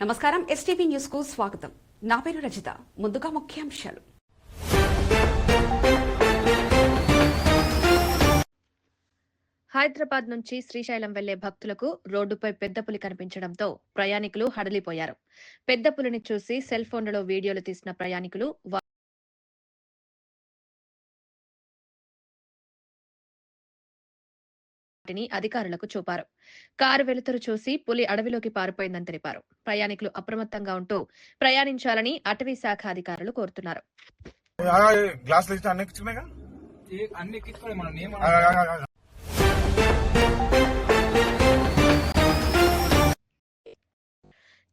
నమస్కారం STV news కు స్వాగతం. నా పేరు రజిత. ముందుగా ముఖ్యాంశాలు. హైదరాబాద్ నుంచి శ్రీశైలం వెళ్లే భక్తులకు రోడ్డుపై పెద్ద పులి కనిపించడంతో ప్రయాణికులు హడలిపోయారు. పెద్ద పులిని చూసి సెల్ ఫోన్లలో వీడియోలు తీసిన ప్రయాణికులు వాటిని అధికారులకు చూపారు. కారు వెలుతురు చూసి పులి అడవిలోకి పారిపోయిందని తెలిపారు. ప్రయాణికులు అప్రమత్తంగా ఉంటూ ప్రయాణించాలని అటవీ శాఖ అధికారులు కోరుతున్నారు.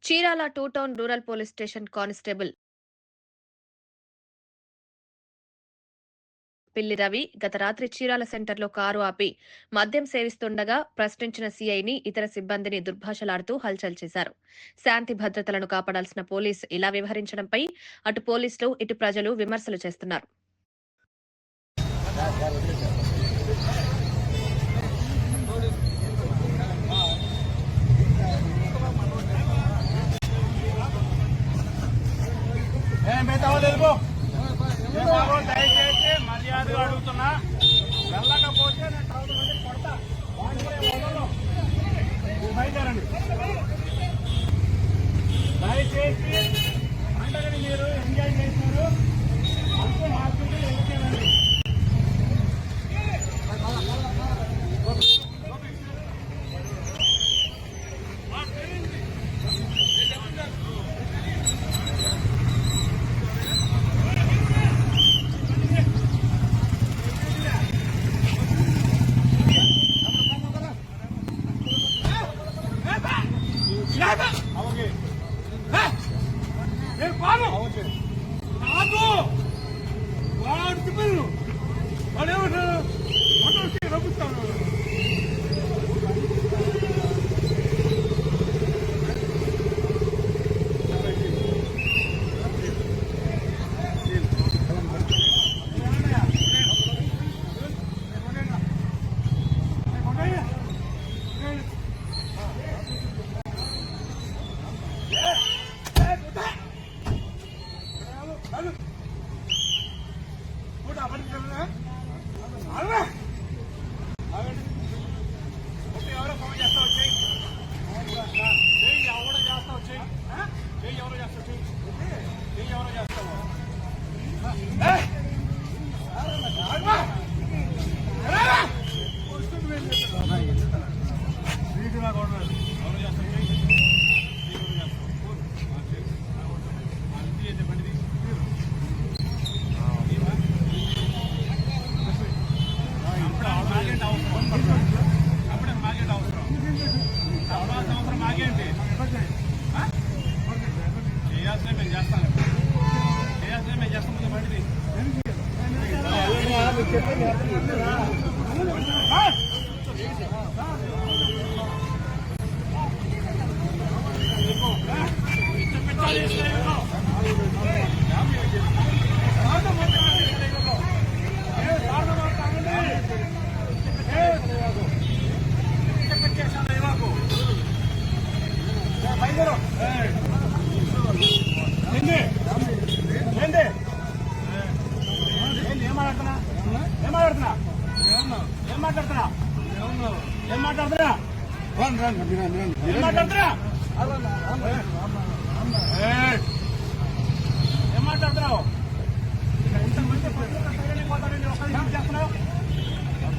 Chirala 2 town rural police station constable పిల్లి రవి గత రాత్రి చీరాల సెంటర్లో కారు ఆపి మద్యం సేవిస్తుండగా ప్రశ్నించిన సీఐని ఇతర సిబ్బందిని దుర్భాషలాడుతూ హల్చల్ చేశారు. శాంతి భద్రతలను కాపాడాల్సిన పోలీసు ఇలా వ్యవహరించడంపై అటు పోలీసులు ఇటు ప్రజలు విమర్శలు చేస్తున్నారు. దయచేసి మర్యాదగా అడుగుతున్నా, వెళ్ళకపోతే నేను తర్వాత మంది కొడతా. బయలుదేరండి. దయచేసి పండుగని మీరు ఎంజాయ్ చేసినారు అంతే. హాస్పిటల్ వెళ్ళిపోయారండి.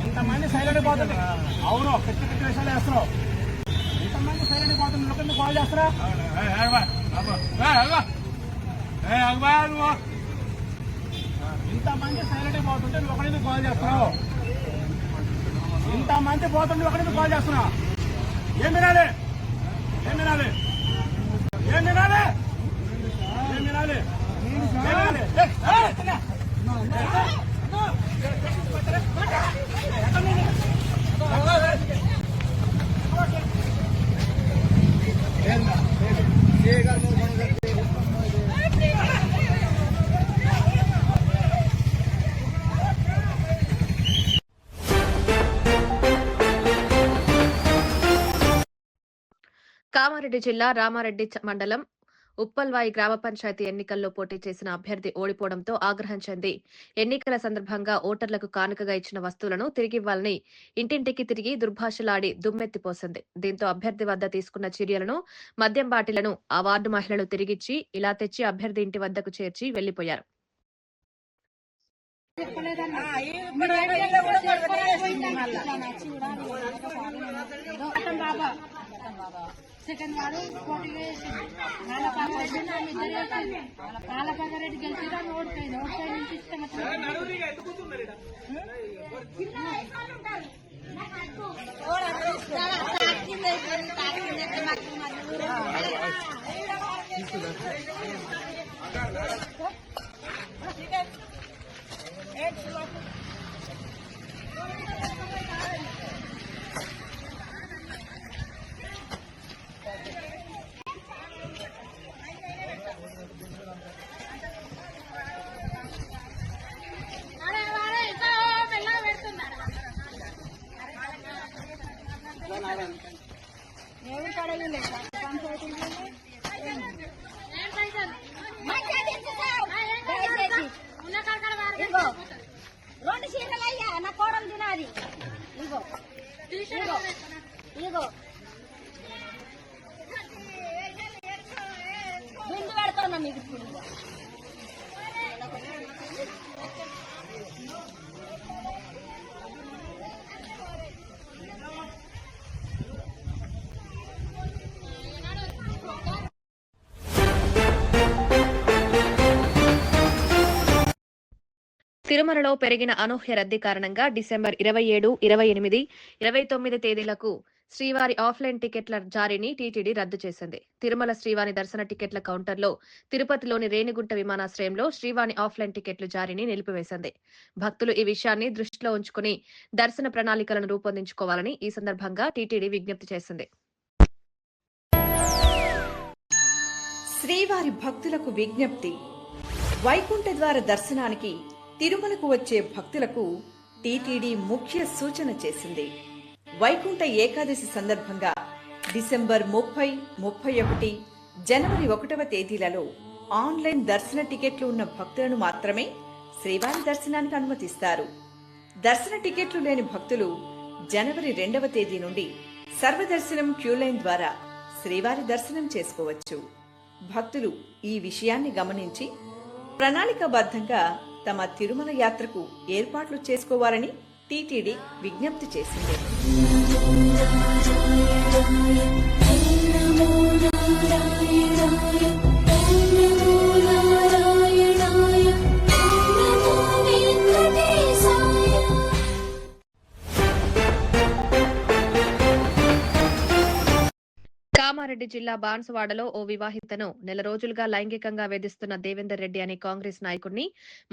ఇంతమంది సైలెంట్ పోతుంది. అవును, పెద్ద పెద్ద విషయాలు వేస్తున్నావు. ఇంతమంది సైలెంట్ పోతుంది. ఒకరిని కాల్ చేస్తారా? ఇంతమంది సైలెంట్ పోతుంటే నువ్వు ఒకరిని కాల్ చేస్తున్నావు. ఇంతమంది పోతుంటే ఒకరిని కాల్ చేస్తున్నావు. ఏం వినాలి? ఏం వినాలి? ఏం వినాలి? ఏం వినాలి? కామారెడ్డి కామారెడ్డి జిల్లా రామారెడ్డి మండలం ఉప్పల్వాయి గ్రామ పంచాయతీ ఎన్నికల్లో పోటీ చేసిన అభ్యర్థి ఓడిపోవడంతో ఆగ్రహం చెంది ఎన్నికల సందర్భంగా ఓటర్లకు కానుకగా ఇచ్చిన వస్తువులను తిరిగివ్వాలని ఇంటింటికి తిరిగి దుర్భాషలాడి దుమ్మెత్తిపోసింది. దీంతో అభ్యర్థి వద్ద తీసుకున్న చర్యలను మద్యం బాటిలను ఆ వార్డు మహిళలు తిరిగిచ్చి ఇలా తెచ్చి అభ్యర్థి ఇంటి వద్దకు చేర్చి వెళ్లిపోయారు. సెకండ్ వాడు పోటీగా చేసింది పాలపాగారెడ్డి గెలిచి ఓడిపోయింది. ఓడిపోయిన నుంచి ఇష్టం రెండు చీరలు అయ్యా నా కోడలు తినాది. ఇగో ఇగో బిందు పెడతాను మీకు. తిరుమలలో పెరిగిన అనూహ్య రద్దీ కారణంగా డిసెంబర్ 27, 28, 29 తేదీలకు శ్రీవారి ఆఫ్లైన్ టికెట్ల జారీని టీటీడీ రద్దు చేసింది. తిరుమల శ్రీవారి దర్శన టికెట్ల కౌంటర్లో తిరుపతిలోని రేణిగుంట విమానాశ్రయంలో శ్రీవారి ఆఫ్లైన్ టికెట్ల జారీని నిలిపివేసింది. భక్తులు ఈ విషయాన్ని దృష్టిలో ఉంచుకుని దర్శన ప్రణాళికలను రూపొందించుకోవాలని ఈ సందర్భంగా టీటీడీ విజ్ఞప్తి చేసింది. శ్రీవారి భక్తులకు విజ్ఞప్తి. వైకుంఠ ద్వార దర్శనానికి తిరుమలకు వచ్చే భక్తులకు టీటీడీ ముఖ్య సూచన చేసింది. వైకుంఠ ఏకాదశి సందర్భంగా డిసెంబర్ 30, 31, జనవరి 1వ తేదీలలో ఆన్లైన్ దర్శన టికెట్లు ఉన్న భక్తులను మాత్రమే శ్రీవారి దర్శనానికి అనుమతిస్తారు. దర్శన టికెట్లు లేని భక్తులు జనవరి 2వ తేదీ నుండి సర్వదర్శనం క్యూలైన్ ద్వారా శ్రీవారి దర్శనం చేసుకోవచ్చు. భక్తులు ఈ విషయాన్ని గమనించి ప్రణాళికాబద్ధంగా తమ తిరుమల యాత్రకు ఏర్పాట్లు చేసుకోవాలని టీటీడీ విజ్ఞప్తి చేసింది. కామారెడ్డి జిల్లా బాన్సువాడలో ఓ వివాహితను నెల రోజులుగా లైంగికంగా వేధిస్తున్న దేవేందర్ రెడ్డి అనే కాంగ్రెస్ నాయకుడిని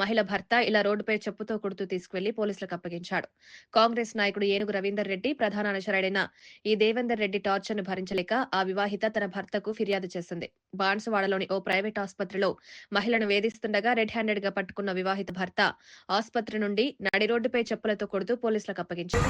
మహిళ భర్త ఇలా రోడ్డుపై చెప్పుతో కొడుతూ తీసుకువెళ్లి పోలీసులకు అప్పగించాడు. కాంగ్రెస్ నాయకుడు ఏనుగు రవీందర్ రెడ్డి ప్రధాన అనుచరుడైన ఈ దేవేందర్ రెడ్డి టార్చర్ను భరించలేక ఆ వివాహిత తన భర్తకు ఫిర్యాదు చేసింది. బాన్సువాడలోని ఓ ప్రైవేట్ ఆసుపత్రిలో మహిళను వేధిస్తుండగా రెడ్ హ్యాండెడ్ గా పట్టుకున్న వివాహిత భర్త ఆసుపత్రి నుండి నడి రోడ్డుపై చెప్పులతో కొడుతూ పోలీసులకు అప్పగించాడు.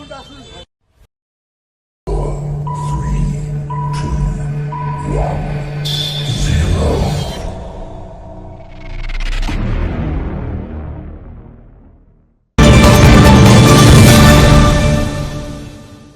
Gracias.